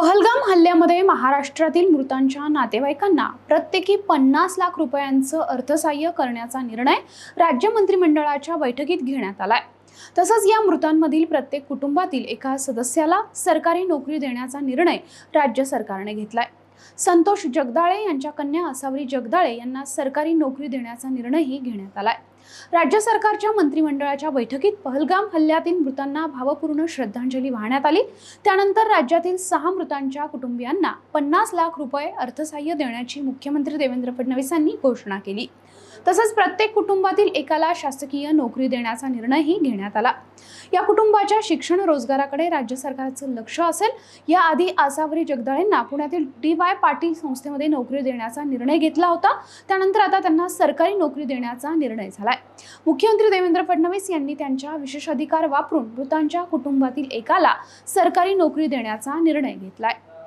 पहलगाम हल्ल्यामध्ये महाराष्ट्रातील मृतांच्या नातेवाईकांना प्रत्येकी 50 लाख रुपयांचं अर्थसहाय्य करण्याचा निर्णय राज्य मंत्रिमंडळाच्या बैठकीत घेण्यात आलाय। तसंच या मृतांमधील प्रत्येक कुटुंबातील एका सदस्याला सरकारी नोकरी देण्याचा निर्णय राज्य सरकारने घेतलाय। संतोष जगदाळे यांच्या कन्या असावरी जगदाळे यांना सरकारी नोकरी देण्याचा निर्णयही घेण्यात आलाय। राज्य सरकारच्या मंत्रिमंडळाच्या बैठकीत पहलगाम हल्ल्यातील मृतांना भावपूर्ण श्रद्धांजली वाहण्यात आली। त्यानंतर राज्यातील 6 मृतांच्या कुटुंबियांना 50 लाख रुपये अर्थसहाय्य देण्याची मुख्यमंत्री देवेंद्र फडणवीस यांनी घोषणा केली। तसंच प्रत्येक कुटुंबातील एकाला शासकीय नोकरी देण्याचा निर्णयही घेण्यात आला। या कुटुंबाच्या शिक्षण रोजगाराकडे राज्य सरकारचं लक्ष असेल। याआधी आसावरी जगदाळेंना पुण्यातील DY पाटील संस्थेमध्ये नोकरी देण्याचा निर्णय घेतला होता। त्यानंतर आता त्यांना सरकारी नोकरी देण्याचा निर्णय झालाय। मुख्यमंत्री देवेंद्र फडणवीस यांनी त्यांच्या विशेषाधिकार वापरून मृतांच्या कुटुंबातील एकाला सरकारी नोकरी देण्याचा निर्णय घेतलाय।